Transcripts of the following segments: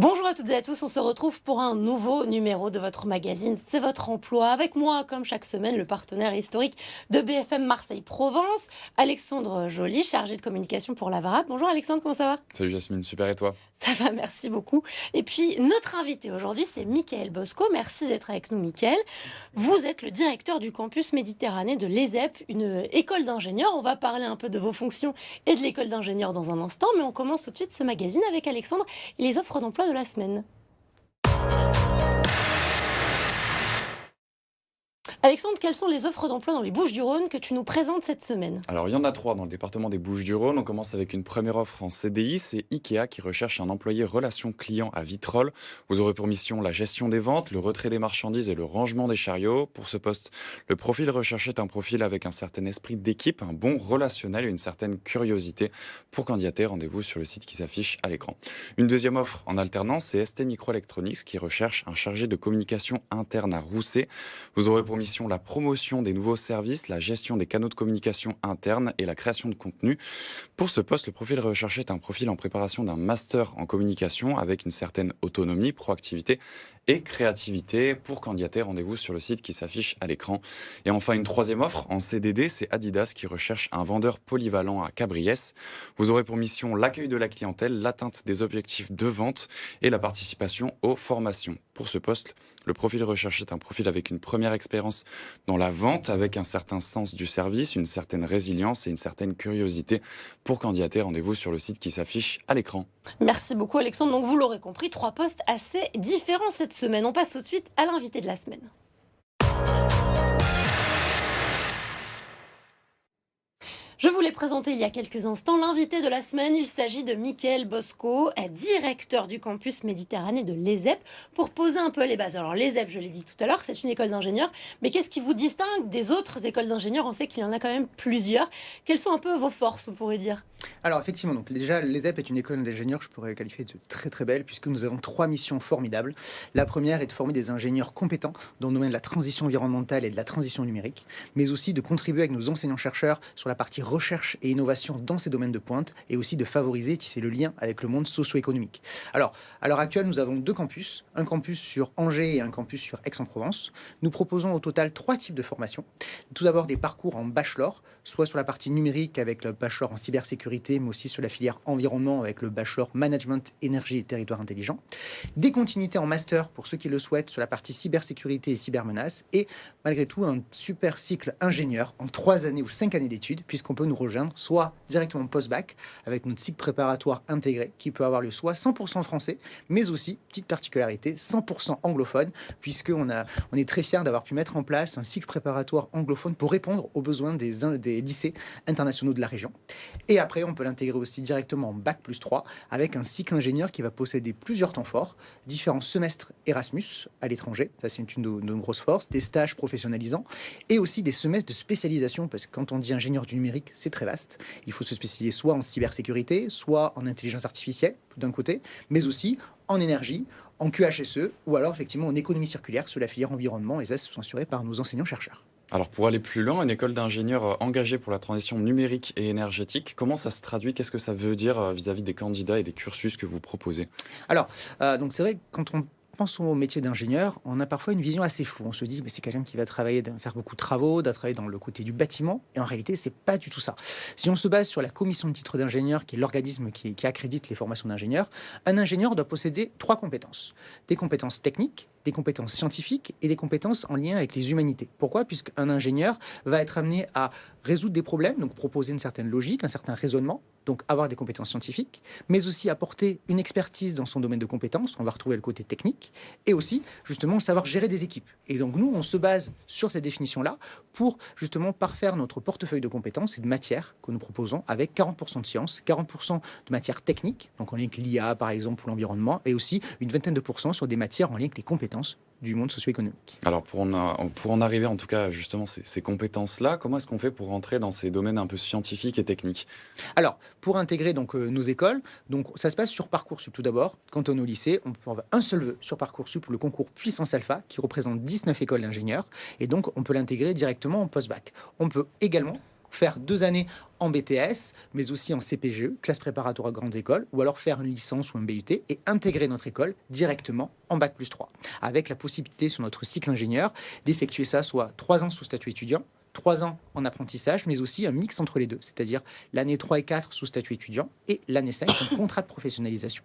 Bonjour à toutes et à tous, on se retrouve pour un nouveau numéro de votre magazine C'est votre emploi. Avec moi, comme chaque semaine, le partenaire historique de BFM Marseille-Provence, Alexandre Joly, chargé de communication pour la VARAP. Bonjour Alexandre, comment ça va? Salut Jasmine, super et toi? Ça va, merci beaucoup. Et puis, notre invité aujourd'hui, c'est Mickaël Bosco. Merci d'être avec nous, Mickaël. Vous êtes le directeur du campus Méditerranée de l'ESEP, une école d'ingénieurs. On va parler un peu de vos fonctions et de l'école d'ingénieurs dans un instant, mais on commence tout de suite ce magazine avec Alexandre et les offres d'emploi de la semaine. Alexandre, quelles sont les offres d'emploi dans les Bouches-du-Rhône que tu nous présentes cette semaine? Alors il y en a trois dans le département des Bouches-du-Rhône. On commence avec une première offre en CDI, c'est Ikea qui recherche un employé relation client à Vitrolles. Vous aurez pour mission la gestion des ventes, le retrait des marchandises et le rangement des chariots. Pour ce poste, le profil recherché est un profil avec un certain esprit d'équipe, un bon relationnel et une certaine curiosité. Pour candidater, rendez-vous sur le site qui s'affiche à l'écran. Une deuxième offre en alternance, c'est ST Microelectronics qui recherche un chargé de communication interne à Rousset. Vous aurez pour mission la promotion des nouveaux services, la gestion des canaux de communication interne et la création de contenu. Pour ce poste, le profil recherché est un profil en préparation d'un master en communication avec une certaine autonomie, proactivité et créativité. Pour candidater, rendez-vous sur le site qui s'affiche à l'écran. Et enfin, une troisième offre en CDD, c'est Adidas qui recherche un vendeur polyvalent à Cabriès. Vous aurez pour mission l'accueil de la clientèle, l'atteinte des objectifs de vente et la participation aux formations. Pour ce poste, le profil recherché est un profil avec une première expérience dans la vente, avec un certain sens du service, une certaine résilience et une certaine curiosité. Pour candidater, rendez-vous sur le site qui s'affiche à l'écran. Merci beaucoup Alexandre. Donc vous l'aurez compris, trois postes assez différents cette semaine. On passe tout de suite à l'invité de la semaine. Je vous l'ai présenté il y a quelques instants. L'invité de la semaine, il s'agit de Mickaël Bosco, directeur du campus Méditerranée de l'ESEP, pour poser un peu les bases. Alors l'ESEP, je l'ai dit tout à l'heure, c'est une école d'ingénieurs, mais qu'est-ce qui vous distingue des autres écoles d'ingénieurs? On sait qu'il y en a quand même plusieurs. Quelles sont un peu vos forces, on pourrait dire? Alors effectivement, donc déjà l'ESEP est une école d'ingénieurs que je pourrais qualifier de très très belle puisque nous avons trois missions formidables. La première est de former des ingénieurs compétents dans le domaine de la transition environnementale et de la transition numérique, mais aussi de contribuer avec nos enseignants-chercheurs sur la partie recherche et innovation dans ces domaines de pointe et aussi de favoriser, tisser le lien avec le monde socio-économique. Alors, à l'heure actuelle, nous avons deux campus, un campus sur Angers et un campus sur Aix-en-Provence. Nous proposons au total trois types de formations. Tout d'abord des parcours en bachelor, soit sur la partie numérique avec le bachelor en cybersécurité, mais aussi sur la filière environnement avec le bachelor management, énergie et territoire intelligent. Des continuités en master pour ceux qui le souhaitent sur la partie cybersécurité et cybermenaces. Et malgré tout, un super cycle ingénieur en 3 années ou 5 années d'études, puisqu'on peut nous rejoindre soit directement post-bac avec notre cycle préparatoire intégré qui peut avoir lieu soit 100% français, mais aussi, petite particularité, 100% anglophone, puisqu'on est très fiers d'avoir pu mettre en place un cycle préparatoire anglophone pour répondre aux besoins des lycées internationaux de la région. Et après, on peut l'intégrer aussi directement en Bac+3 avec un cycle ingénieur qui va posséder plusieurs temps forts, différents semestres Erasmus à l'étranger, ça c'est une de nos grosses forces, des stages professionnalisants et aussi des semestres de spécialisation parce que quand on dit ingénieur du numérique, c'est très vaste. Il faut se spécialiser soit en cybersécurité, soit en intelligence artificielle d'un côté, mais aussi en énergie, en QHSE ou alors effectivement en économie circulaire sur la filière environnement et ça c'est censuré par nos enseignants-chercheurs. Alors pour aller plus loin, une école d'ingénieurs engagée pour la transition numérique et énergétique, comment ça se traduit? Qu'est-ce que ça veut dire vis-à-vis des candidats et des cursus que vous proposez? Alors, donc c'est vrai que quand on pense au métier d'ingénieur, on a parfois une vision assez floue. On se dit, mais c'est quelqu'un qui va travailler, faire beaucoup de travaux, doit travailler dans le côté du bâtiment. Et en réalité, c'est pas du tout ça. Si on se base sur la commission de titre d'ingénieur, qui est l'organisme qui accrédite les formations d'ingénieurs, un ingénieur doit posséder 3 compétences. Des compétences techniques, des compétences scientifiques et des compétences en lien avec les humanités. Pourquoi? Puisqu'un ingénieur va être amené à résoudre des problèmes, donc proposer une certaine logique, un certain raisonnement, donc avoir des compétences scientifiques, mais aussi apporter une expertise dans son domaine de compétences, on va retrouver le côté technique, et aussi justement savoir gérer des équipes. Et donc nous, on se base sur cette définition-là pour justement parfaire notre portefeuille de compétences et de matières que nous proposons avec 40% de sciences, 40% de matières techniques, donc en lien avec l'IA par exemple ou l'environnement, et aussi une vingtaine de pourcents sur des matières en lien avec les compétences du monde socio-économique. Alors pour en arriver en tout cas justement ces compétences-là, comment est-ce qu'on fait pour rentrer dans ces domaines un peu scientifiques et techniques? Alors, pour intégrer donc nos écoles, donc ça se passe sur Parcoursup tout d'abord. Quand on est au lycée, on peut avoir un seul vœu sur Parcoursup, le concours Puissance Alpha, qui représente 19 écoles d'ingénieurs, et donc on peut l'intégrer directement en post-bac. On peut également faire 2 années en BTS, mais aussi en CPGE, classe préparatoire à grandes écoles, ou alors faire une licence ou un BUT et intégrer notre école directement en Bac+3, avec la possibilité sur notre cycle ingénieur d'effectuer ça soit 3 ans sous statut étudiant, 3 ans en apprentissage, mais aussi un mix entre les deux, c'est-à-dire l'année 3 et 4 sous statut étudiant et l'année 5 en contrat de professionnalisation.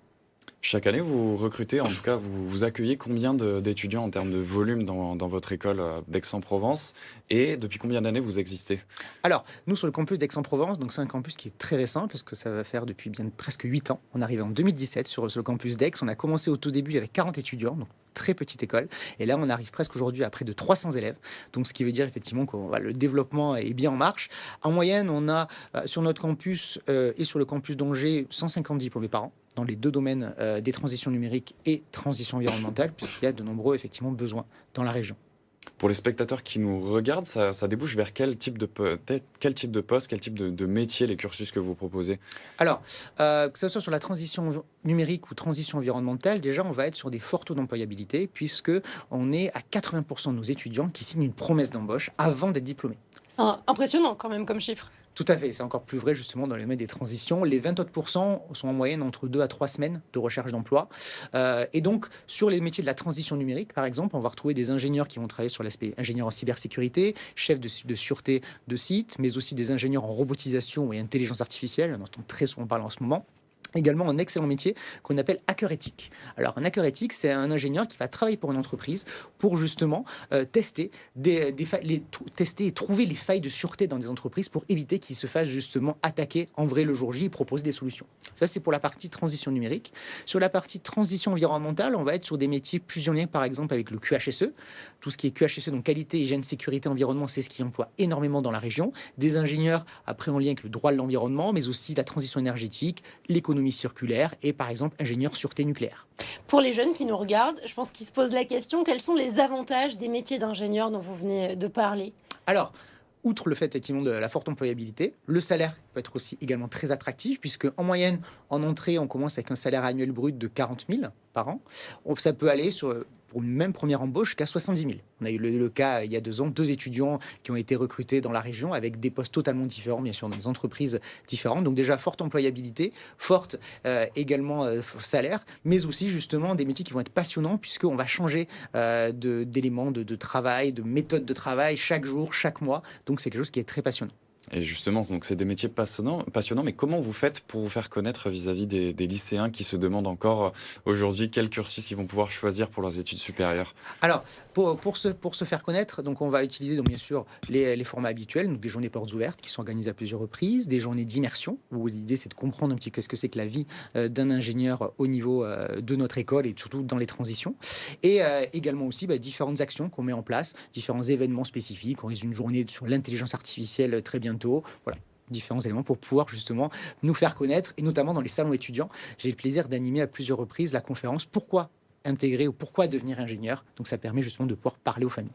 Chaque année, vous recrutez, en tout cas, vous accueillez combien d'étudiants en termes de volume dans votre école d'Aix-en-Provence et depuis combien d'années vous existez? Alors, nous, sur le campus d'Aix-en-Provence, donc c'est un campus qui est très récent, parce que ça va faire depuis bien presque 8 ans. On arrive en 2017 sur le campus d'Aix. On a commencé au tout début avec 40 étudiants, donc très petite école. Et là, on arrive presque aujourd'hui à près de 300 élèves. Donc, ce qui veut dire effectivement que le développement est bien en marche. En moyenne, on a sur notre campus et sur le campus d'Angers 150 diplômés par an dans les deux domaines des transitions numériques et transition environnementale, puisqu'il y a de nombreux effectivement besoins dans la région. Pour les spectateurs qui nous regardent, ça débouche vers quel type de poste, quel type de métier, les cursus que vous proposez? Alors, que ce soit sur la transition numérique ou transition environnementale, déjà, on va être sur des forts taux d'employabilité, puisque on est à 80% de nos étudiants qui signent une promesse d'embauche avant d'être diplômés. C'est impressionnant quand même comme chiffre. Tout à fait, c'est encore plus vrai justement dans les domaines des transitions. Les 20 autres pourcents sont en moyenne entre 2 à 3 semaines de recherche d'emploi. Et donc, sur les métiers de la transition numérique, par exemple, on va retrouver des ingénieurs qui vont travailler sur l'aspect ingénieur en cybersécurité, chef de sûreté de site, mais aussi des ingénieurs en robotisation et intelligence artificielle, on entend très souvent parler en ce moment. Également un excellent métier qu'on appelle hacker éthique. Alors un hacker éthique, c'est un ingénieur qui va travailler pour une entreprise pour justement tester et trouver les failles de sûreté dans des entreprises pour éviter qu'ils se fassent justement attaquer en vrai le jour J et proposer des solutions. Ça, c'est pour la partie transition numérique. Sur la partie transition environnementale, on va être sur des métiers plus en lien par exemple avec le QHSE. Tout ce qui est QHSE, donc qualité, hygiène, sécurité, environnement, c'est ce qui emploie énormément dans la région. Des ingénieurs après en lien avec le droit de l'environnement, mais aussi la transition énergétique, l'économie circulaire et par exemple ingénieur sûreté nucléaire. Pour les jeunes qui nous regardent, je pense qu'ils se posent la question, quels sont les avantages des métiers d'ingénieur dont vous venez de parler? Alors, outre le fait effectivement de la forte employabilité, le salaire peut être aussi également très attractif puisque en moyenne, en entrée, on commence avec un salaire annuel brut de 40 000 par an. Ça peut aller pour une même première embauche jusqu'à 70 000. On a eu le cas il y a 2 ans, 2 étudiants qui ont été recrutés dans la région avec des postes totalement différents, bien sûr, dans des entreprises différentes. Donc déjà, forte employabilité, forte également salaire, mais aussi justement des métiers qui vont être passionnants puisqu'on va changer d'éléments de travail, de méthode de travail chaque jour, chaque mois. Donc c'est quelque chose qui est très passionnant. Et justement, donc c'est des métiers passionnants, mais comment vous faites pour vous faire connaître vis-à-vis des lycéens qui se demandent encore aujourd'hui quel cursus ils vont pouvoir choisir pour leurs études supérieures? Alors, pour se faire connaître, donc on va utiliser donc bien sûr les formats habituels, donc des journées portes ouvertes qui sont organisées à plusieurs reprises, des journées d'immersion où l'idée c'est de comprendre un petit peu ce que c'est que la vie d'un ingénieur au niveau de notre école et surtout dans les transitions. Et également aussi différentes actions qu'on met en place, différents événements spécifiques. On organise une journée sur l'intelligence artificielle très bientôt. Voilà, différents éléments pour pouvoir justement nous faire connaître et notamment dans les salons étudiants. J'ai le plaisir d'animer à plusieurs reprises la conférence Pourquoi intégrer ou pourquoi devenir ingénieur. Donc ça permet justement de pouvoir parler aux familles.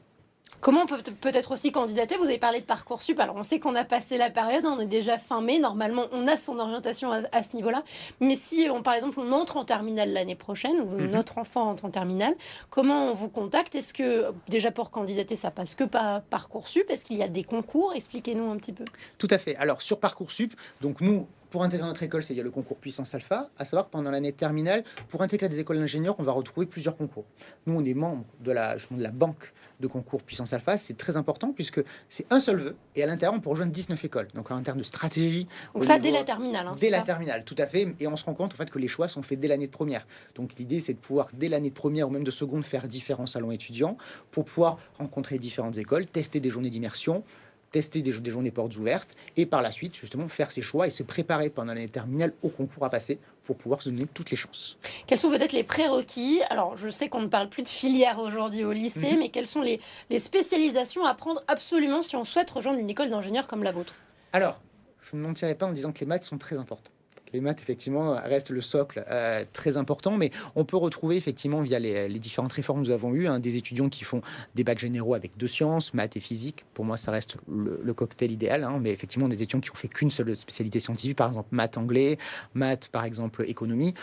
Comment on peut peut-être aussi candidater? Vous avez parlé de Parcoursup. Alors, on sait qu'on a passé la période, on est déjà fin mai. Normalement, on a son orientation à ce niveau-là. Mais si, par exemple, on entre en terminale l'année prochaine, ou notre enfant entre en terminale, comment on vous contacte? Est-ce que, déjà pour candidater, ça passe que par Parcoursup? Est-ce qu'il y a des concours? Expliquez-nous un petit peu. Tout à fait. Alors, sur Parcoursup, donc nous, pour intégrer notre école, il y a le concours Puissance Alpha, à savoir que pendant l'année terminale, pour intégrer des écoles d'ingénieurs, on va retrouver plusieurs concours. Nous, on est membre de la banque de concours Puissance Alpha, c'est très important puisque c'est un seul vœu et à l'intérieur, on peut rejoindre 19 écoles. Donc en termes de stratégie... Donc ça, dès la terminale. Dès la terminale, tout à fait. Et on se rend compte en fait que les choix sont faits dès l'année de première. Donc l'idée, c'est de pouvoir, dès l'année de première ou même de seconde, faire différents salons étudiants pour pouvoir rencontrer différentes écoles, tester des journées d'immersion, tester des journées portes ouvertes et par la suite justement faire ses choix et se préparer pendant l'année terminale au concours à passer pour pouvoir se donner toutes les chances. Quels sont peut-être les prérequis? Alors je sais qu'on ne parle plus de filière aujourd'hui au lycée, mais quelles sont les spécialisations à prendre absolument si on souhaite rejoindre une école d'ingénieur comme la vôtre? Alors, je ne mentirai pas en disant que les maths sont très importantes. Les maths, effectivement, restent le socle très important, mais on peut retrouver, effectivement, via les différentes réformes que nous avons eues, des étudiants qui font des bacs généraux avec 2 sciences, maths et physique. Pour moi, ça reste le cocktail idéal, mais effectivement, des étudiants qui ont fait qu'une seule spécialité scientifique, par exemple, maths anglais, maths, par exemple, économie.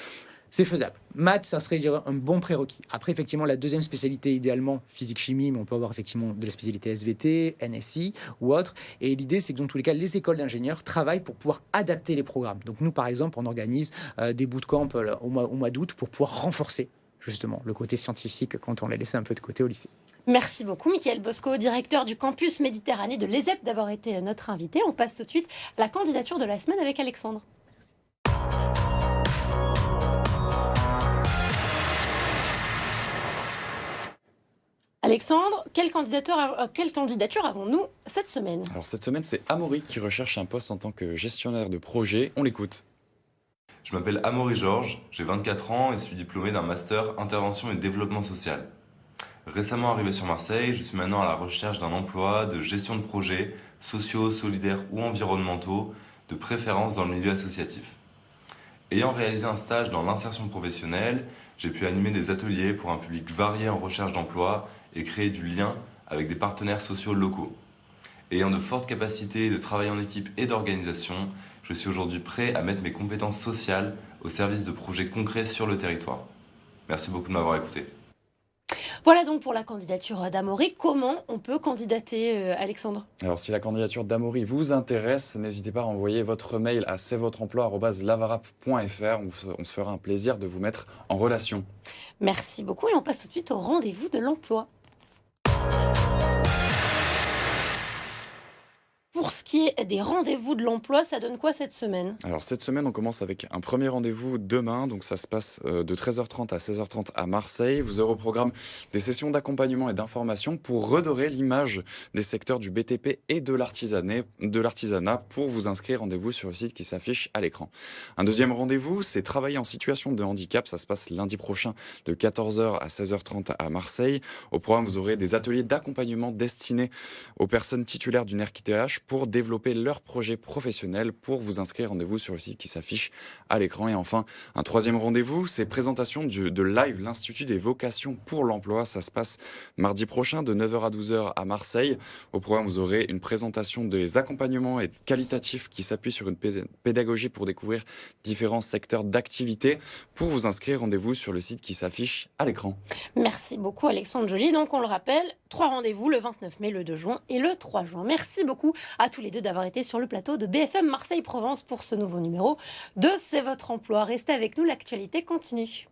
C'est faisable. Maths, ça serait, je dirais, un bon prérequis. Après, effectivement, la deuxième spécialité, idéalement, physique-chimie, mais on peut avoir effectivement de la spécialité SVT, NSI ou autre. Et l'idée, c'est que dans tous les cas, les écoles d'ingénieurs travaillent pour pouvoir adapter les programmes. Donc nous, par exemple, on organise des bootcamps au mois d'août pour pouvoir renforcer justement le côté scientifique quand on l'a laissé un peu de côté au lycée. Merci beaucoup, Mickaël Bosco, directeur du campus Méditerranée de l'ESEP, d'avoir été notre invité. On passe tout de suite à la candidature de la semaine avec Alexandre. Alexandre, quelle candidature avons-nous cette semaine? Alors cette semaine, c'est Amaury qui recherche un poste en tant que gestionnaire de projet. On l'écoute. Je m'appelle Amaury Georges, j'ai 24 ans et suis diplômé d'un master intervention et développement social. Récemment arrivé sur Marseille, je suis maintenant à la recherche d'un emploi de gestion de projets sociaux, solidaires ou environnementaux, de préférence dans le milieu associatif. Ayant réalisé un stage dans l'insertion professionnelle, j'ai pu animer des ateliers pour un public varié en recherche d'emploi et créer du lien avec des partenaires sociaux locaux. Ayant de fortes capacités de travail en équipe et d'organisation, je suis aujourd'hui prêt à mettre mes compétences sociales au service de projets concrets sur le territoire. Merci beaucoup de m'avoir écouté. Voilà donc pour la candidature d'Amaury. Comment on peut candidater, Alexandre? Alors si la candidature d'Amaury vous intéresse, n'hésitez pas à envoyer votre mail à c'estvotreemploi@lavarap.fr. On se fera un plaisir de vous mettre en relation. Merci beaucoup et on passe tout de suite au rendez-vous de l'emploi. Pour ce qui est des rendez-vous de l'emploi, ça donne quoi cette semaine? Alors cette semaine, on commence avec un premier rendez-vous demain. Donc ça se passe de 13h30 à 16h30 à Marseille. Vous aurez au programme des sessions d'accompagnement et d'information pour redorer l'image des secteurs du BTP et de l'artisanat. Pour vous inscrire, rendez-vous sur le site qui s'affiche à l'écran. Un deuxième rendez-vous, c'est travailler en situation de handicap. Ça se passe lundi prochain de 14h à 16h30 à Marseille. Au programme, vous aurez des ateliers d'accompagnement destinés aux personnes titulaires d'une RQTH pour développer leur projet professionnel. Pour vous inscrire, rendez-vous sur le site qui s'affiche à l'écran. Et enfin, un troisième rendez-vous, c'est présentation de LIVE, l'Institut des vocations pour l'emploi. Ça se passe mardi prochain de 9h à 12h à Marseille. Au programme, vous aurez une présentation des accompagnements et qualitatifs qui s'appuient sur une pédagogie pour découvrir différents secteurs d'activité. Pour vous inscrire, rendez-vous sur le site qui s'affiche à l'écran. Merci beaucoup Alexandre Joly. Donc on le rappelle, 3 rendez-vous, le 29 mai, le 2 juin et le 3 juin. Merci beaucoup à tous les deux d'avoir été sur le plateau de BFM Marseille-Provence pour ce nouveau numéro de C'est votre emploi. Restez avec nous, l'actualité continue.